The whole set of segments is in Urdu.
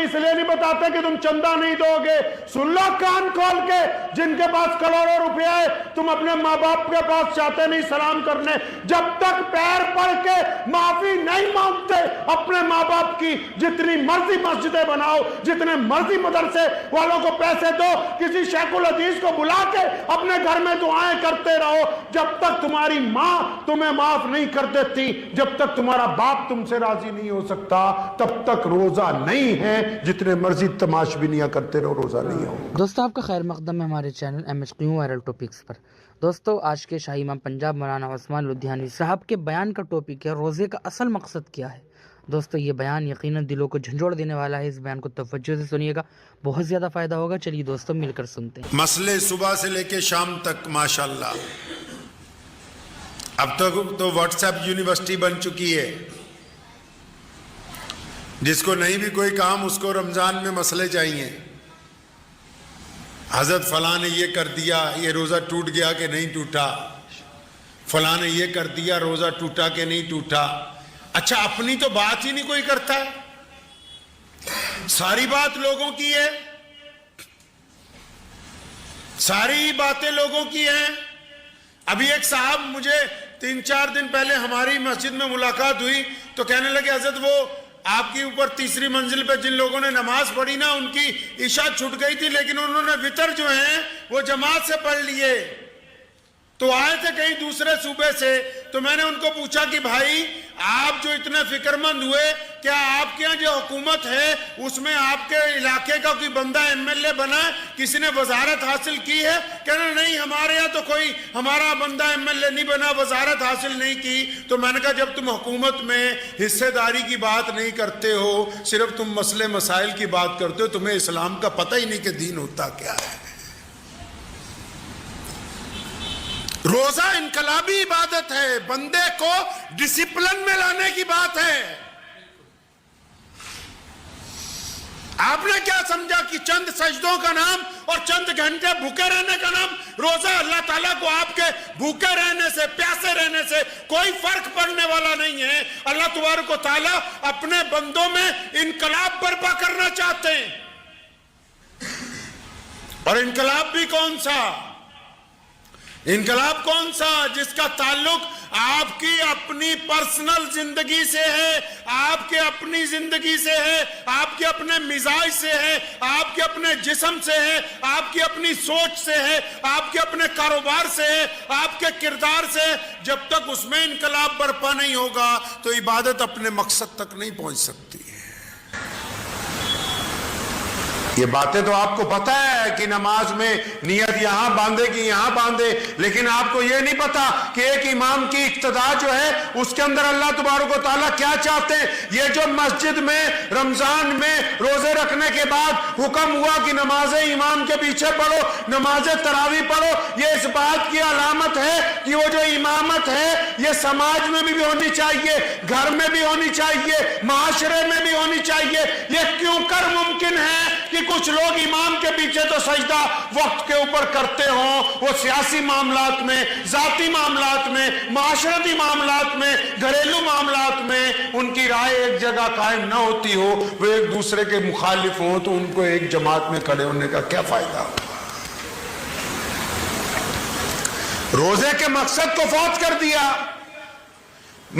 اس لیے نہیں بتاتے کہ تم چندہ نہیں دو گے. سن لو کان کھول کے, جن کے پاس کروڑوں روپے ہے تم اپنے ماں باپ کے پاس چاہتے نہیں سلام کرنے. جب تک پیر پڑ کے معافی نہیں مانگتے اپنے ماں باپ کی, جتنی مرضی مسجدیں بناؤ, جتنے مرضی مدرسے والوں کو پیسے دو, کسی شیخ الحدیث کو بلا کے اپنے گھر میں دعائیں کرتے رہو, جب تک تمہاری ماں تمہیں معاف نہیں کر دیتی, جب تک تمہارا باپ تم سے راضی نہیں ہو سکتا, تب تک روزہ نہیں ہے. جتنے مرضی تماش بینیاں کرتے رہو, روزہ نہیں ہو. دوستو آپ کا خیر مقدم ہے ہمارے چینل MHQ وائرل ٹاپکس پر. دوستو آج کے شاہی امام پنجاب مولانا عثمان لدھیانوی صاحب کے بیان کا ٹاپک ہے روزے کا اصل مقصد کیا ہے. دوستو یہ بیان یقیناً دلوں کو جھنجھوڑ دینے والا ہے, اس بیان کو توجہ سے سنیے گا, بہت زیادہ فائدہ ہوگا. چلیے دوستو مل کر سنتے ہیں. مسئلے صبح سے لے کے شام تک ماشاءاللہ اب تک تو واٹس ایپ یونیورسٹی بن چکی ہے. جس کو نہیں بھی کوئی کام اس کو رمضان میں مسئلے چاہیے. حضرت فلاں نے یہ کر دیا, یہ روزہ ٹوٹ گیا کہ نہیں ٹوٹا, فلاں نے یہ کر دیا, روزہ ٹوٹا کہ نہیں ٹوٹا. اچھا اپنی تو بات ہی نہیں کوئی کرتا ہے, ساری بات لوگوں کی ہے, ساری باتیں لوگوں کی ہیں. ابھی ایک صاحب مجھے 3-4 دن پہلے ہماری مسجد میں ملاقات ہوئی تو کہنے لگے حضرت وہ آپ کی اوپر تیسری منزل پہ جن لوگوں نے نماز پڑھی نا ان کی عشاء چھٹ گئی تھی لیکن انہوں نے وتر جو ہیں وہ جماعت سے پڑھ لیے. تو آئے تھے کہیں دوسرے صوبے سے, تو میں نے ان کو پوچھا کہ بھائی آپ جو اتنے فکر مند ہوئے, کیا آپ کے یہاں جو حکومت ہے اس میں آپ کے علاقے کا کوئی بندہ MLA بنا, کسی نے وزارت حاصل کی ہے؟ کہنا نہیں ہمارے یہاں تو کوئی ہمارا بندہ MLA نہیں بنا, وزارت حاصل نہیں کی. تو میں نے کہا جب تم حکومت میں حصے داری کی بات نہیں کرتے ہو, صرف تم مسئلے مسائل کی بات کرتے ہو, تمہیں اسلام کا پتہ ہی نہیں کہ دین ہوتا کیا ہے. روزہ انقلابی عبادت ہے, بندے کو ڈسپلن میں لانے کی بات ہے. آپ نے کیا سمجھا کہ چند سجدوں کا نام اور چند گھنٹے بھوکے رہنے کا نام روزہ؟ اللہ تعالیٰ کو آپ کے بھوکے رہنے سے, پیاسے رہنے سے کوئی فرق پڑنے والا نہیں ہے. اللہ تبارک و تعالیٰ اپنے بندوں میں انقلاب برپا کرنا چاہتے ہیں. اور انقلاب بھی کون سا؟ انقلاب کون سا؟ جس کا تعلق آپ کی اپنی پرسنل زندگی سے ہے, آپ کے اپنی زندگی سے ہے, آپ کے اپنے مزاج سے ہے, آپ کے اپنے جسم سے ہے, آپ کی اپنی سوچ سے ہے, آپ کے اپنے کاروبار سے ہے, آپ کے کردار سے. جب تک اس میں انقلاب برپا نہیں ہوگا تو عبادت اپنے مقصد تک نہیں پہنچ سکتی. یہ باتیں تو آپ کو پتا ہے کہ نماز میں نیت یہاں باندھے کہ یہاں باندھے, لیکن آپ کو یہ نہیں پتا کہ ایک امام کی اقتدا جو ہے اس کے اندر اللہ تبارک و تعالیٰ کیا چاہتے ہیں. یہ جو مسجد میں رمضان میں روزے رکھنے کے بعد حکم ہوا کہ نماز امام کے پیچھے پڑھو, نماز تراویح پڑھو, یہ اس بات کی علامت ہے کہ وہ جو امامت ہے یہ سماج میں بھی ہونی چاہیے, گھر میں بھی ہونی چاہیے, معاشرے میں بھی ہونی چاہیے. یہ کیوں کر ممکن ہے کہ کچھ لوگ امام کے پیچھے تو سجدہ وقت کے اوپر کرتے ہوں, وہ سیاسی معاملات میں, ذاتی معاملات میں, معاشرتی معاملات میں, گھریلو معاملات میں ان کی رائے ایک جگہ قائم نہ ہوتی ہو, وہ ایک دوسرے کے مخالف ہوں, تو ان کو ایک جماعت میں کھڑے ہونے کا کیا فائدہ ہوگا؟ روزے کے مقصد کو فوت کر دیا,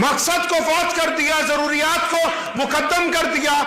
مقصد کو فوت کر دیا, ضروریات کو مقدم کر دیا.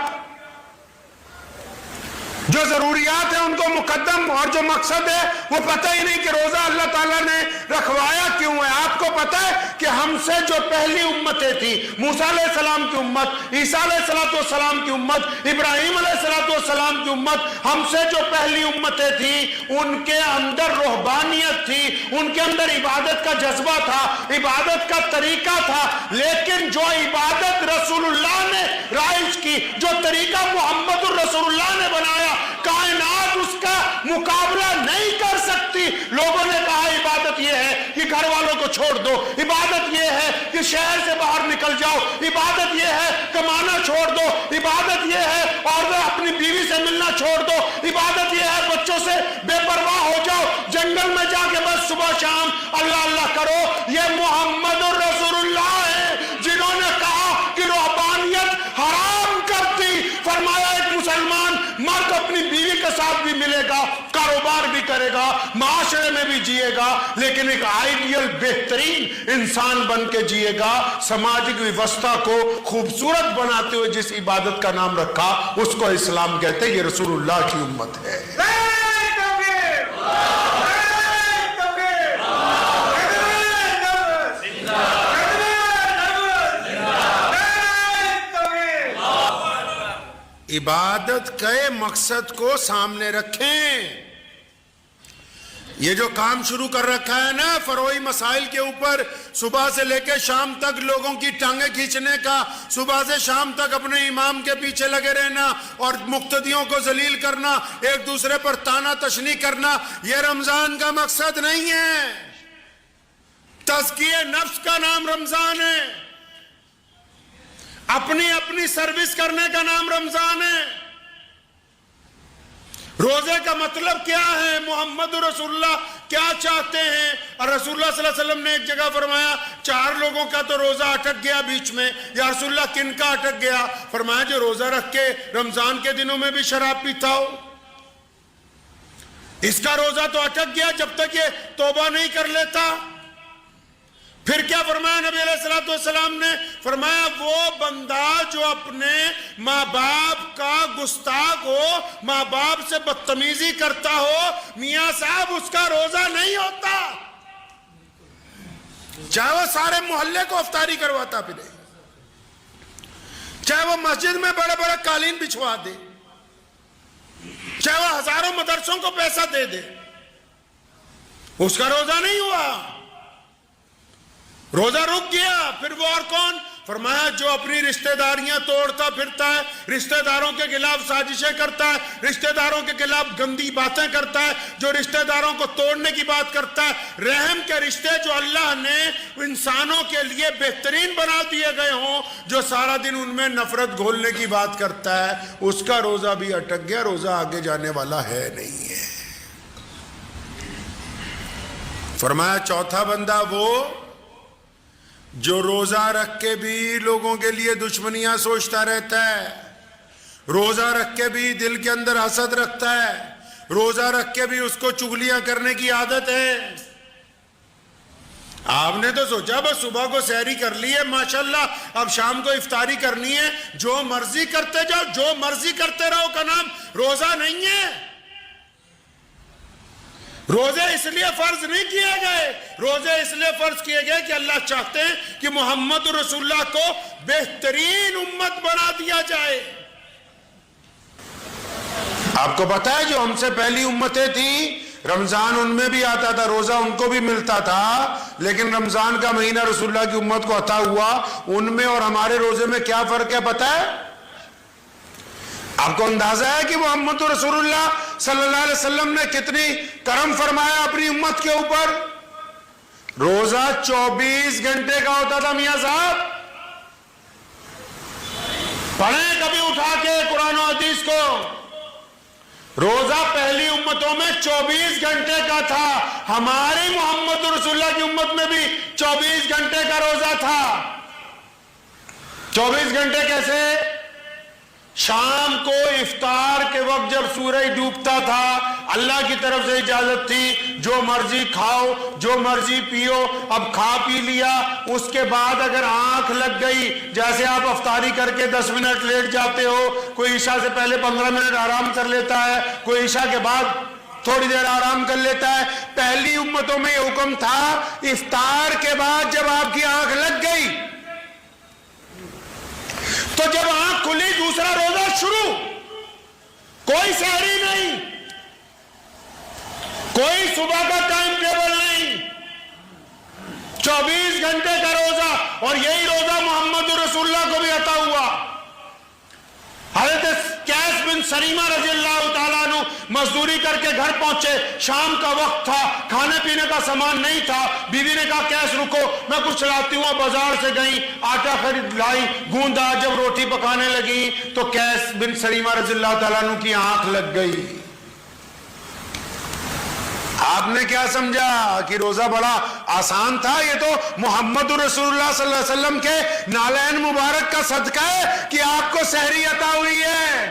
جو ضروریات ہیں ان کو مقدم, اور جو مقصد ہے وہ پتہ ہی نہیں کہ روزہ اللہ تعالیٰ نے رکھوایا کیوں ہے. آپ کو پتہ ہے کہ ہم سے جو پہلی امتیں تھی, موسیٰ علیہ السلام کی امت, عیسیٰ علیہ السلام کی امت, ابراہیم علیہ السلام کی امت, ہم سے جو پہلی امتیں تھیں ان کے اندر روحانیت تھی, ان کے اندر عبادت کا جذبہ تھا, عبادت کا طریقہ تھا. لیکن جو عبادت رسول اللہ نے رائج کی, جو طریقہ محمد الرسول اللہ نے بنایا, کائنات اس کا مقابلہ نہیں کر سکتی. لوگوں نے کہا عبادت یہ ہے کہ گھر والوں کو چھوڑ دو, عبادت یہ ہے کہ شہر سے باہر نکل جاؤ, عبادت یہ ہے کمانا چھوڑ دو, عبادت یہ ہے اور اپنی بیوی سے ملنا چھوڑ دو, عبادت یہ ہے بچوں سے بے پرواہ ہو جاؤ, جنگل میں جا کے بس صبح شام اللہ اللہ کرو. یہ محمد الرسول اللہ ہے جنہوں نے کہا کہ روحانیت حرام کرتی. فرمایا ایک مسلمان مرد اپنی بیوی کے ساتھ بھی ملے گا، کاروبار بھی کرے گا، معاشرے میں بھی جیے گا، لیکن ایک آئیڈیل بہترین انسان بن کے جیے گا، سماجک ویوستھا کو خوبصورت بناتے ہوئے جس عبادت کا نام رکھا اس کو اسلام کہتے ہیں۔ یہ رسول اللہ کی امت ہے۔ عبادت کے مقصد کو سامنے رکھیں۔ یہ جو کام شروع کر رکھا ہے نا فروعی مسائل کے اوپر، صبح سے لے کے شام تک لوگوں کی ٹانگیں کھینچنے کا، صبح سے شام تک اپنے امام کے پیچھے لگے رہنا اور مقتدیوں کو ذلیل کرنا، ایک دوسرے پر تانا تشنی کرنا، یہ رمضان کا مقصد نہیں ہے۔ تزکیہ نفس کا نام رمضان ہے، اپنی سروس کرنے کا نام رمضان ہے۔ روزے کا مطلب کیا ہے؟ محمد رسول اللہ کیا چاہتے ہیں؟ اور رسول اللہ صلی اللہ علیہ وسلم نے ایک جگہ فرمایا 4 لوگوں کا تو روزہ اٹک گیا بیچ میں، یا رسول اللہ کن کا اٹک گیا؟ فرمایا جو روزہ رکھ کے رمضان کے دنوں میں بھی شراب پیتا ہو، اس کا روزہ تو اٹک گیا جب تک یہ توبہ نہیں کر لیتا۔ پھر کیا فرمایا نبی علیہ السلام نے؟ فرمایا وہ بندہ جو اپنے ماں باپ کا گستاخ ہو، ماں باپ سے بدتمیزی کرتا ہو، میاں صاحب اس کا روزہ نہیں ہوتا، چاہے وہ سارے محلے کو افطاری کرواتا پھرے، چاہے وہ مسجد میں بڑے بڑے قالین بچھوا دے، چاہے وہ ہزاروں مدرسوں کو پیسہ دے دے، اس کا روزہ نہیں ہوا، روزہ رک گیا۔ پھر وہ اور کون؟ فرمایا جو اپنی رشتہ داریاں توڑتا پھرتا ہے، رشتہ داروں کے خلاف سازشیں کرتا ہے، رشتہ داروں کے خلاف گندی باتیں کرتا ہے، جو رشتہ داروں کو توڑنے کی بات کرتا ہے، رحم کے رشتے جو اللہ نے انسانوں کے لیے بہترین بنا دیے گئے ہوں، جو سارا دن ان میں نفرت گھولنے کی بات کرتا ہے، اس کا روزہ بھی اٹک گیا، روزہ آگے جانے والا ہے نہیں ہے۔ فرمایا چوتھا بندہ وہ جو روزہ رکھ کے بھی لوگوں کے لیے دشمنیاں سوچتا رہتا ہے، روزہ رکھ کے بھی دل کے اندر حسد رکھتا ہے، روزہ رکھ کے بھی اس کو چغلیاں کرنے کی عادت ہے۔ آپ نے تو سوچا بس صبح کو سحری کر لی ہے ماشاءاللہ، اب شام کو افطاری کرنی ہے، جو مرضی کرتے جاؤ، جو مرضی کرتے رہو کا نام روزہ نہیں ہے۔ روزے اس لیے فرض نہیں کیے گئے، روزے اس لیے فرض کیے گئے کہ اللہ چاہتے ہیں کہ محمد رسول اللہ کو بہترین امت بنا دیا جائے۔ آپ کو پتا ہے جو ہم سے پہلی امتیں تھیں، رمضان ان میں بھی آتا تھا، روزہ ان کو بھی ملتا تھا، لیکن رمضان کا مہینہ رسول اللہ کی امت کو عطا ہوا، ان میں اور ہمارے روزے میں کیا فرق ہے پتا ہے؟ آپ کو اندازہ ہے کہ محمد رسول اللہ صلی اللہ علیہ وسلم نے کتنی کرم فرمایا اپنی امت کے اوپر؟ روزہ 24 گھنٹے کا ہوتا تھا میاں صاحب، پڑھیں کبھی اٹھا کے قرآن و حدیث کو، روزہ پہلی امتوں میں 24 گھنٹے کا تھا، ہماری محمد رسول اللہ کی امت میں بھی 24 گھنٹے کا روزہ تھا۔ 24 گھنٹے کیسے؟ شام کو افطار کے وقت جب سورج ڈوبتا تھا، اللہ کی طرف سے اجازت تھی جو مرضی کھاؤ، جو مرضی پیو، اب کھا پی لیا، اس کے بعد اگر آنکھ لگ گئی، جیسے آپ افطاری کر کے 10 منٹ لیٹ جاتے ہو، کوئی عشاء سے پہلے 15 منٹ آرام کر لیتا ہے، کوئی عشاء کے بعد تھوڑی دیر آرام کر لیتا ہے، پہلی امتوں میں یہ حکم تھا افطار کے بعد جب آپ کی آنکھ لگ گئی تو جب آنکھ کھلی دوسرا روزہ شروع، کوئی سحری نہیں، کوئی صبح کا ٹائم ٹیبل نہیں، 24 گھنٹے کا روزہ، اور یہی روزہ محمد رسول اللہ کو بھی عطا ہوا۔ حضرت کیس بن سریمہ رضی اللہ تعالیٰ عنہ مزدوری کر کے گھر پہنچے، شام کا وقت تھا، کھانے پینے کا سامان نہیں تھا، بیوی نے کہا کیس رکو میں کچھ لاتی ہوں، بازار سے گئی، آٹا خرید لائی، گوندا، جب روٹی پکانے لگی تو کیس بن سریمہ رضی اللہ تعالیٰ عنہ کی آنکھ لگ گئی۔ آپ نے کیا سمجھا کہ روزہ بڑا آسان تھا؟ یہ تو محمد رسول اللہ صلی اللہ علیہ وسلم کے نالین مبارک کا صدقہ ہے کہ آپ کو سحری عطا ہوئی ہے۔